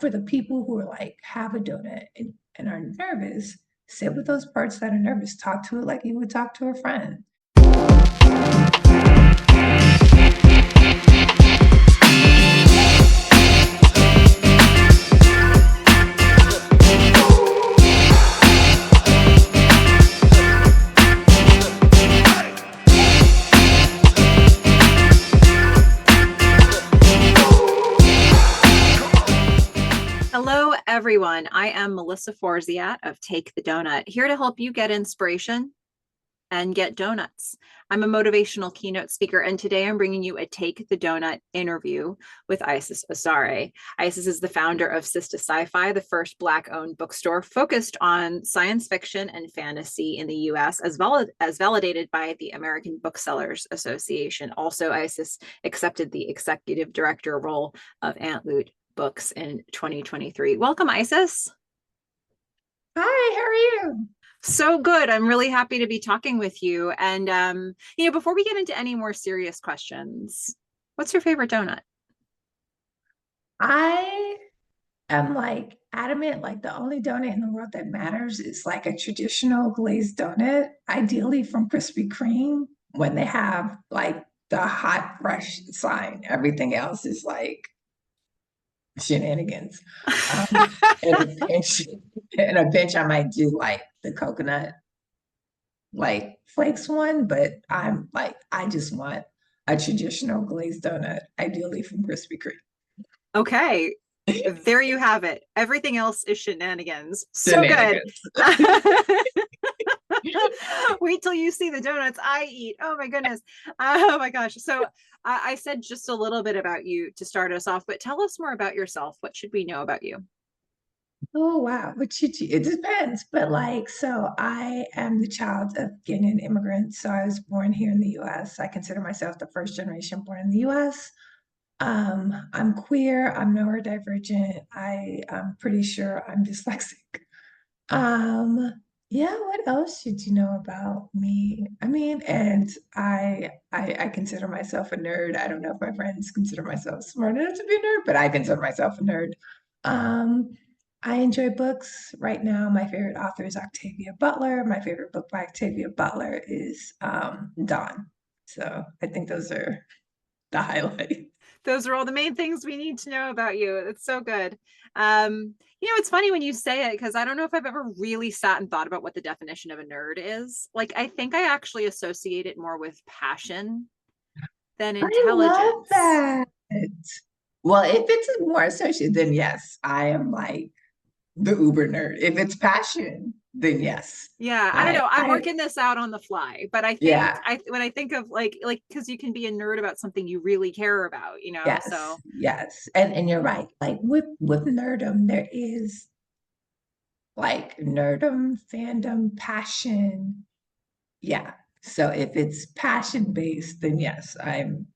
for the people who are like, have a donut and are nervous, sit with those parts that are nervous, talk to it like you would talk to a friend. Hello, everyone. I am Melissa Forziat of Take the Doughnut, here to help you get inspiration and get donuts. I'm a motivational keynote speaker, and today I'm bringing you a Take the Doughnut interview with Isis Asare. Isis is the founder of Sistah Scifi, the first Black-owned bookstore focused on science fiction and fantasy in the U.S., as well as validated by the American Booksellers Association. Also, Isis accepted the executive director role of Lute books in 2023. Welcome, Isis. Hi, how are you? So good. I'm really happy to be talking with you. And before we get into any more serious questions, what's your favorite donut? I am like adamant, like the only donut in the world that matters is like a traditional glazed donut, ideally from Krispy Kreme, when they have like the hot, fresh sign. Everything else is like shenanigans. And a pinch, I might do like the coconut, like flakes one, but I'm like, I just want a traditional glazed donut, ideally from Krispy Kreme. Okay, there you have it. Everything else is shenanigans. So good. Wait till you see the donuts I eat. Oh my goodness. Oh my gosh. So I said just a little bit about you to start us off, but tell us more about yourself. What should we know about you? Oh wow, it depends. But like, so I am the child of Guinean immigrants. So I was born here in the US. I consider myself the first generation born in the US. I'm queer, I'm neurodivergent, I'm pretty sure I'm dyslexic. Yeah, what else should you know about me? I mean, and I consider myself a nerd. I don't know if my friends consider myself smart enough to be a nerd, but I consider myself a nerd. Um, I enjoy books. Right now, my favorite author is Octavia Butler. My favorite book by Octavia Butler is Dawn. So I think those are the highlights. Those are all the main things we need to know about you. It's so good. It's funny when you say it, because I don't know if I've ever really sat and thought about what the definition of a nerd is. Like, I think I actually associate it more with passion than intelligence. I love that. Well, if it's more associated, then yes, I am like the uber nerd. If it's passion, then yes. Yeah, I don't know. I'm working this out on the fly, but I think when I think of like because you can be a nerd about something you really care about, Yes, so yes. And you're right. Like with nerdom, there is like nerdom, fandom, passion. Yeah. So if it's passion based, then yes, I'm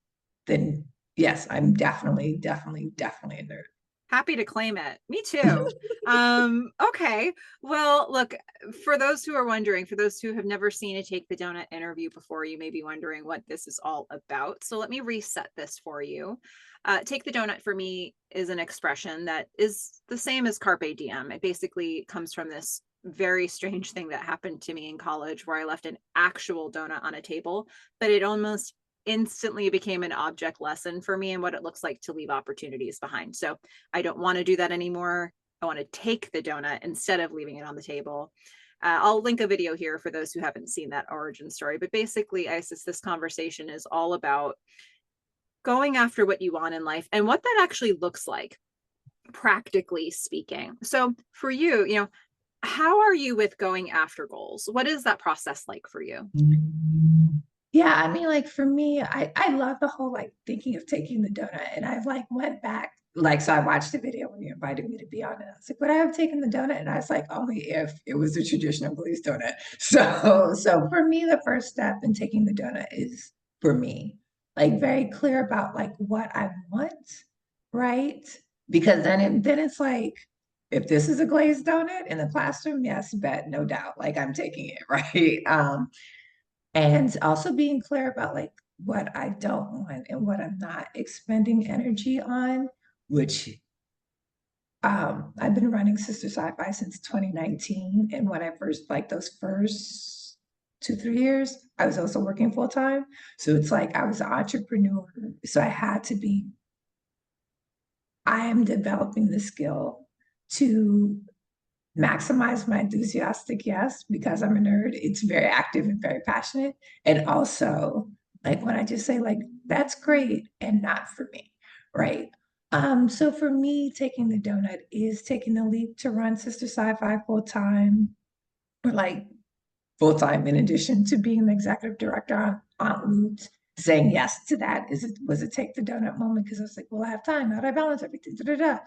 definitely a nerd. Happy to claim it. Me too. Okay. Well, look, for those who are wondering, for those who have never seen a Take the Doughnut interview before, you may be wondering what this is all about. So let me reset this for you. Take the Doughnut for me is an expression that is the same as carpe diem. It basically comes from this very strange thing that happened to me in college where I left an actual donut on a table, but it almost instantly became an object lesson for me and what it looks like to leave opportunities behind. So I don't want to do that anymore. I want to take the donut instead of leaving it on the table. I'll link a video here for those who haven't seen that origin story. But basically, Isis, this conversation is all about going after what you want in life and what that actually looks like, practically speaking. So for you, how are you with going after goals? What is that process like for you? Yeah, I mean, like for me, I love the whole like thinking of taking the donut, and I've like went back, like so I watched the video when you invited me to be on it. I was like, would I have taken the donut? And I was like, only if it was a traditional glazed donut. So for me, the first step in taking the donut is for me, like very clear about like what I want, right? Because then it's like, if this is a glazed donut in the classroom, yes, bet, no doubt, like I'm taking it, right? And also being clear about like what I don't want and what I'm not expending energy on, which I've been running Sistah Scifi since 2019. And when I first, like those first 2, 3 years, I was also working full time. So it's like I was an entrepreneur. So I had to be, I am developing the skill to maximize my enthusiastic yes, because I'm a nerd. It's very active and very passionate. And also, like when I just say, like, that's great and not for me, right? So for me, taking the donut is taking the leap to run Sister Sci-Fi full time, or like full time in addition to being the executive director on Lute. Saying yes to that was it take the donut moment because I was like, well, I have time. How do I balance everything? Da, da, da.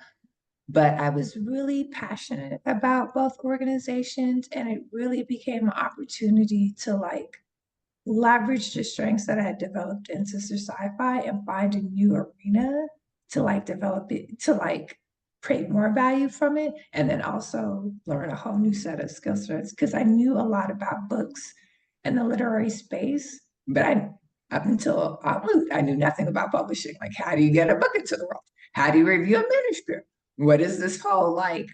But I was really passionate about both organizations, and it really became an opportunity to like leverage the strengths that I had developed in Sister Sci-Fi and find a new arena to like develop it, to like create more value from it, and then also learn a whole new set of skill sets because I knew a lot about books and the literary space, but I up until I knew nothing about publishing. Like, how do you get a book into the world? How do you review a manuscript? What is this whole like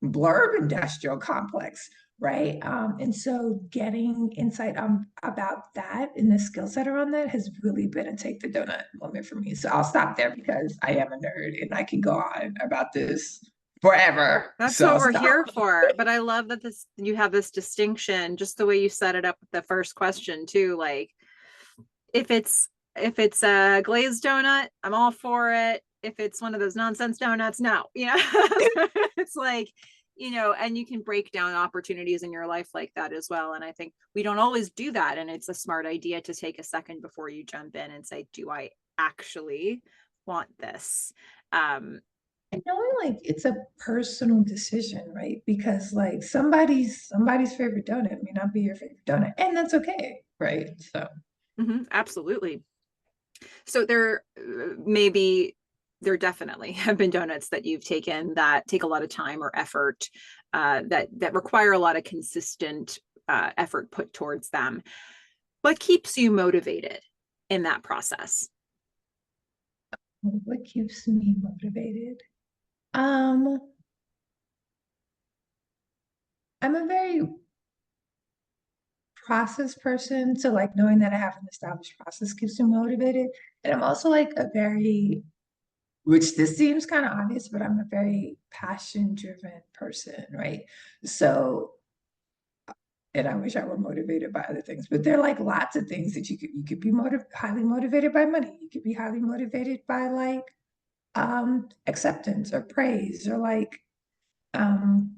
blurb industrial complex? Right. And so getting insight about that and the skill set around that has really been a take the donut moment for me. So I'll stop there because I am a nerd and I can go on about this forever. That's So what I'll we're stop. here for. But I love that this you have this distinction, just the way you set it up with the first question too. Like if it's a glazed donut, I'm all for it. If it's one of those nonsense donuts, no. It's like, and you can break down opportunities in your life like that as well. And I think we don't always do that. And it's a smart idea to take a second before you jump in and say, do I actually want this? And knowing like it's a personal decision, right? Because like somebody's favorite donut may not be your favorite donut, and that's okay, right? So Absolutely. So there definitely have been donuts that you've taken that take a lot of time or effort, that require a lot of consistent effort put towards them. What keeps you motivated in that process? what keeps me motivated? Um, I'm a very process person. So like knowing that I have an established process keeps me motivated. And I'm also like a very, which this seems kind of obvious, but I'm a very passion driven person, right? So, and I wish I were motivated by other things, but there are like lots of things that you could be highly motivated by money. You could be highly motivated by like acceptance or praise or like um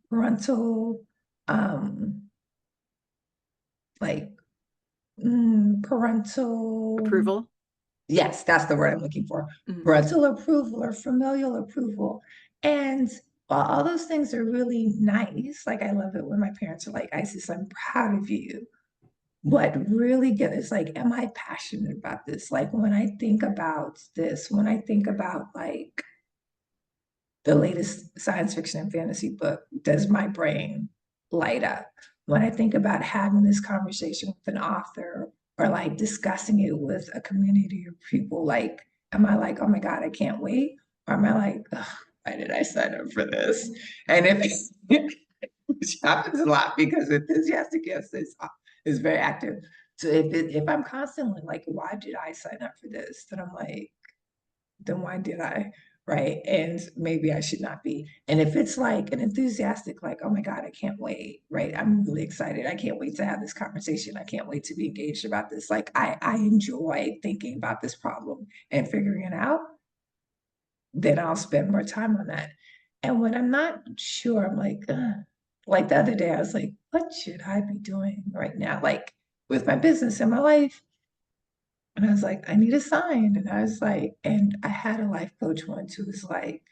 parental um like parental, Approval? yes, that's the word I'm looking for. Mhm. Parental approval or familial approval. And while all those things are really nice, like I love it when my parents are like, Isis, I'm proud of you. What really gets is like, am I passionate about this? Like when I think about this, when I think about like the latest science fiction and fantasy book, does my brain light up? When I think about having this conversation with an author or like discussing it with a community of people, like, am I like, oh my God, I can't wait? Or am I like, why did I sign up for this? And if which happens a lot because enthusiastic yes is very active. So if I'm constantly like, why did I sign up for this? Then I'm like, then why did I? Right. And maybe I should not be. And if it's like an enthusiastic, like, oh my God, I can't wait. Right. I'm really excited. I can't wait to have this conversation. I can't wait to be engaged about this. Like I enjoy thinking about this problem and figuring it out, then I'll spend more time on that. And when I'm not sure, I'm like the other day, I was like, what should I be doing right now? Like with my business and my life. And I was like, I need a sign. And I was like, and I had a life coach once who was like,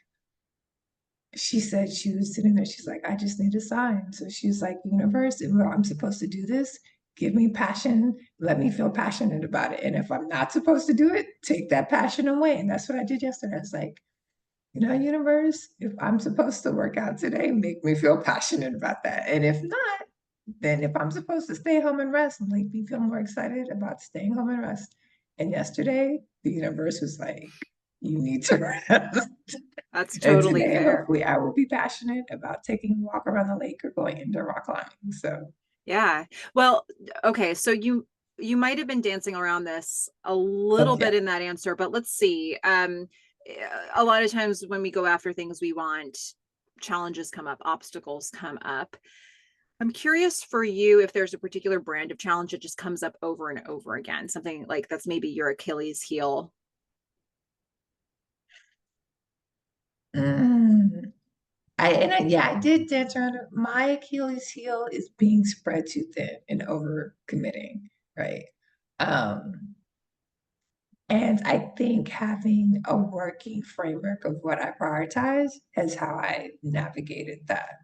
she said she was sitting there, she's like, I just need a sign. So she was like, universe, if I'm supposed to do this, give me passion, let me feel passionate about it. And if I'm not supposed to do it, take that passion away. And that's what I did yesterday. I was like, universe, if I'm supposed to work out today, make me feel passionate about that. And if not, then if I'm supposed to stay home and rest, make me feel more excited about staying home and rest. And yesterday, the universe was like, you need to rest. That's And totally today, fair. hopefully, I will be passionate about taking a walk around the lake or going indoor rock climbing. So, Yeah. Well, okay, so you might have been dancing around this a little okay. bit in that answer, but let's see. A lot of times when we go after things we want, challenges come up, obstacles come up. I'm curious for you if there's a particular brand of challenge that just comes up over and over again, something like that's maybe your Achilles heel. Mm. I did dance around it. My Achilles heel is being spread too thin and over committing, right? Um, and I think having a working framework of what I prioritize is how I navigated that.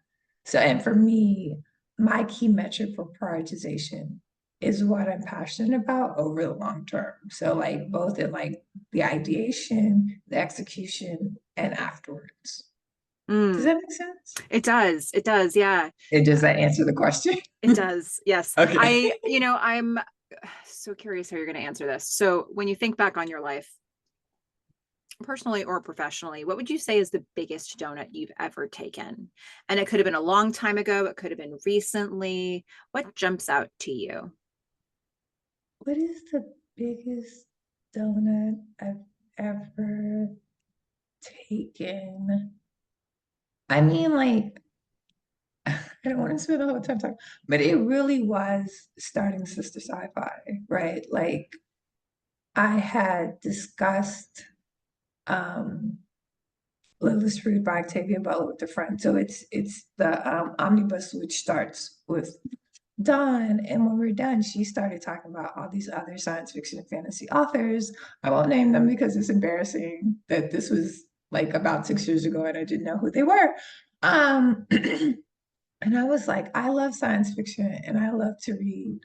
So, and for me, my key metric for prioritization is what I'm passionate about over the long term. So, like both in like the ideation, the execution, and afterwards. Does Mm, that make sense? it does. It does. Yeah. And does that answer the question? It does. Yes. Okay. I'm so curious how you're going to answer this. So, when you think back on your life, personally or professionally, what would you say is the biggest donut you've ever taken? And it could have been a long time ago, it could have been recently. What jumps out to you? What is the biggest donut I've ever taken? I mean, like, I don't want to spend the whole time talking, but it really was starting Sister Sci-Fi, right? Like, I had discussed Littlest Fruit by Octavia Butler with a friend. So it's the omnibus which starts with Dawn, and when we're done, she started talking about all these other science fiction and fantasy authors. I won't name them because it's embarrassing that this was like about 6 years ago and I didn't know who they were. And I was like, I love science fiction and I love to read.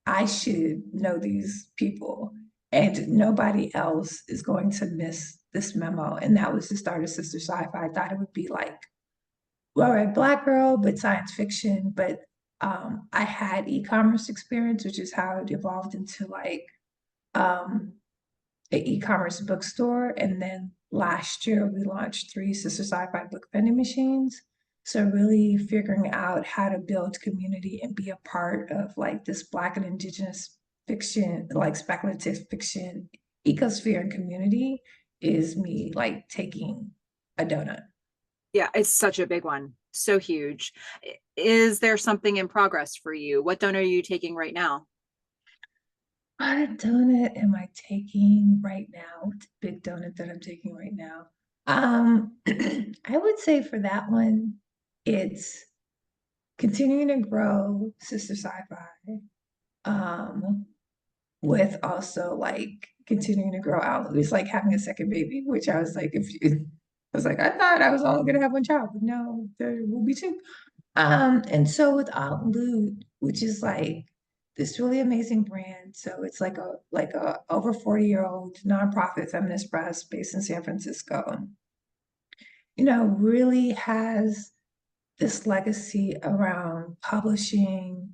I should know these people, and nobody else is going to miss this memo. And that was the start of Sister Sci-Fi. I thought it would be like, well, a Black girl, but science fiction. But I had e-commerce experience, which is how it evolved into like um, an e-commerce bookstore. And then last year we launched 3 Sister Sci-Fi book vending machines. So really figuring out how to build community and be a part of like this Black and Indigenous fiction, like speculative fiction ecosphere and community is me like taking a donut. Yeah, it's such a big one. So huge. Is there something in progress for you? What donut are you taking right now? What donut am I taking right now? What's the big donut that I'm taking right now? I would say for that one, it's continuing to grow Sister Sci-Fi, with also like continuing to grow out. It's like having a second baby, which I was like, I was like, I thought I was only gonna have one child, but no, there will be two. And so with Lute, which is like this really amazing brand. So it's like a over 40-year-old nonprofit feminist press based in San Francisco, really has this legacy around publishing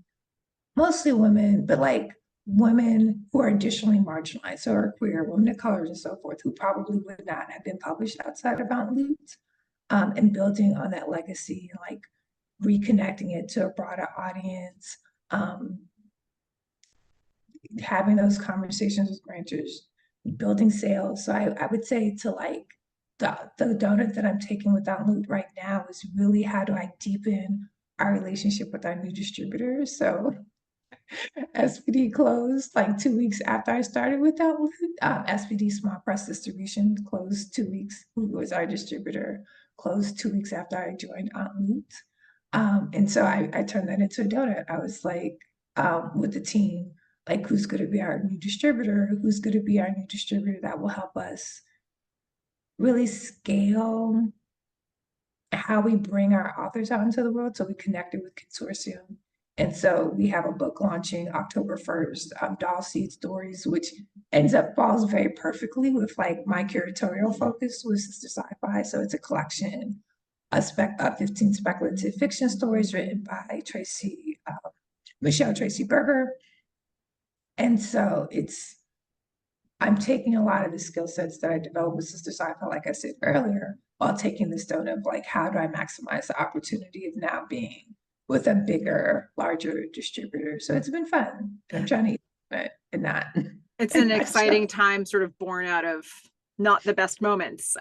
mostly women, but like women who are additionally marginalized, so are queer, women of color, and so forth, who probably would not have been published outside of Mount Lute, and building on that legacy and like reconnecting it to a broader audience, um, having those conversations with grantors, building sales. So I would say to like the donut that I'm taking with Doughnut right now is really how do I deepen our relationship with our new distributors. So SPD closed like 2 weeks after I started with Doughnut. SPD Small Press Distribution closed 2 weeks, who was our distributor, closed 2 weeks after I joined Doughnut. And so I turned that into a donut. I was like, with the team, like, who's going to be our new distributor? Who's going to be our new distributor that will help us really scale how we bring our authors out into the world. So we connected with consortium. And so we have a book launching October 1st, Doll Seed Stories, which ends up falls very perfectly with like my curatorial focus with Sister Sci-Fi. So it's a collection of 15 speculative fiction stories written by Michelle Tracy Berger. And so it's I'm taking a lot of the skill sets that I developed with Sistah Scifi, like I said earlier, while taking the stone of like, how do I maximize the opportunity of now being with a bigger, larger distributor? So it's been fun, and I'm trying to it in that It's in an a exciting nutshell. time, sort of born out of not the best moments.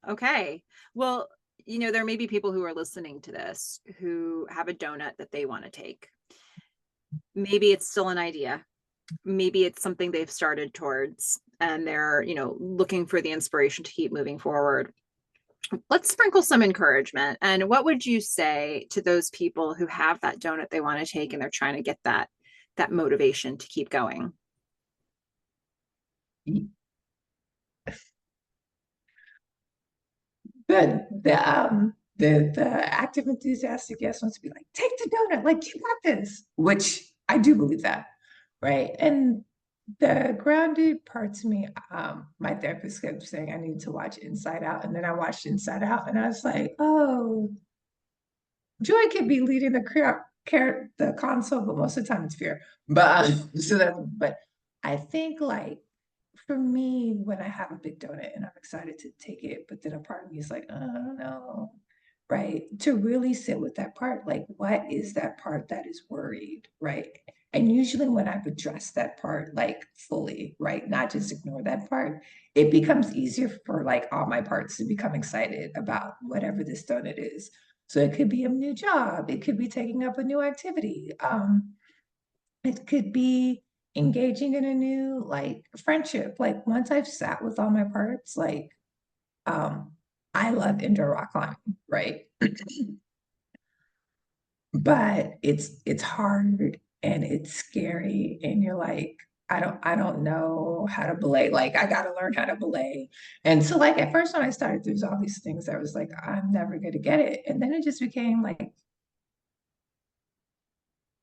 Okay. Well, there may be people who are listening to this who have a donut that they want to take. Maybe it's still an idea. Maybe it's something they've started towards and they're, looking for the inspiration to keep moving forward. Let's sprinkle some encouragement. And what would you say to those people who have that donut they want to take and they're trying to get that motivation to keep going? The active enthusiastic yes wants to be like, take the donut, like you got this, which I do believe that, right? And the grounded parts of me, my therapist kept saying I need to watch Inside Out, and then I watched Inside Out, and I was like, oh, joy could be leading the console, but most of the time it's fear. But but I think like for me, when I have a big donut and I'm excited to take it, but then a part of me is like, oh, I don't know, right? To really sit with that part, like, what is that part that is worried, right? And usually when I've addressed that part, like fully, right, not just ignore that part, it becomes easier for like all my parts to become excited about whatever this donut is. So it could be a new job, it could be taking up a new activity. It could be engaging in a new like friendship. Like once I've sat with all my parts, like um I love indoor rock climbing, right? But it's hard and it's scary and you're like, I don't know how to belay. Like I gotta learn how to belay. And so like at first when I started, there's all these things that was like, I'm never gonna get it. And then it just became like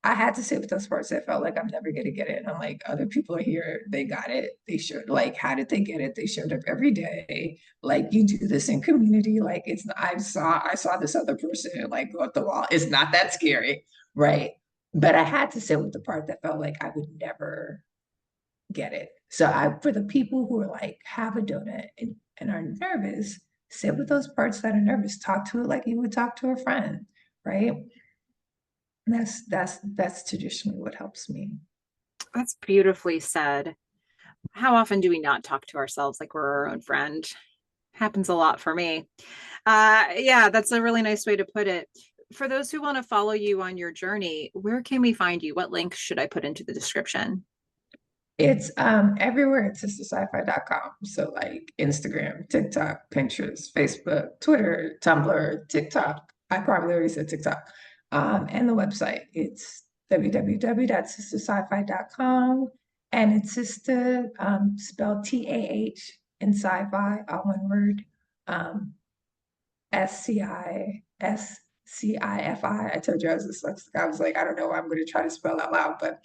I had to sit with those parts that felt like I'm never gonna get it. And I'm like, other people are here, they got it. They showed like, how did they get it? They showed up every day. Like you do this in community. Like it's I saw this other person like go up the wall. It's not that scary, right? But I had to sit with the part that felt like I would never get it. So I for the people who are like have a donut and are nervous, sit with those parts that are nervous. Talk to it like you would talk to a friend, right? And that's traditionally what helps me. That's beautifully said. How often do we not talk to ourselves like we're our own friend? Happens a lot for me. Yeah, that's a really nice way to put it. For those who want to follow you on your journey, where can we find you? What links should I put into the description? It's everywhere at sistahscifi.com. So like Instagram, TikTok, Pinterest, Facebook, Twitter, Tumblr, TikTok. I probably already said TikTok. And the website. It's www.sistahscifi.com. And it's Sistah, spelled TAH and sci-fi, all one word. SCISCIFI. I told you I was dyslexic. I was like, I don't know. I'm going to try to spell out loud, but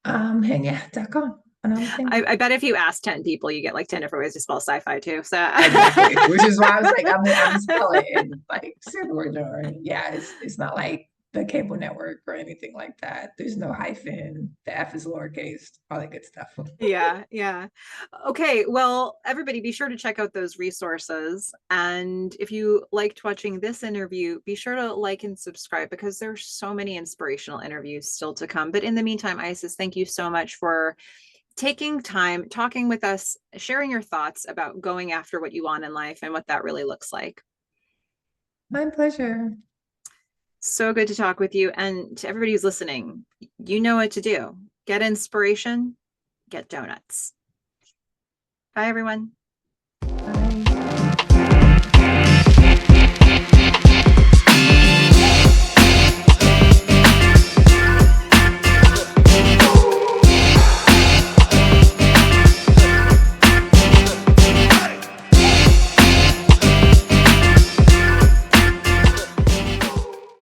and yeah.com. Another thing. I bet if you ask 10 people, you get like 10 different ways to spell sci-fi too. So Exactly. Which is why I was like, I'm spell it and like or yeah, it's not like the cable network or anything like that. There's no hyphen. The F is lowercase, all that good stuff. yeah, yeah. Okay, well, everybody be sure to check out those resources. And if you liked watching this interview, be sure to like and subscribe because there's so many inspirational interviews still to come. But in the meantime, Isis, thank you so much for taking time, talking with us, sharing your thoughts about going after what you want in life and what that really looks like. My pleasure. So good to talk with you. And to everybody who's listening, you know what to do. Get inspiration, get donuts. Bye, everyone.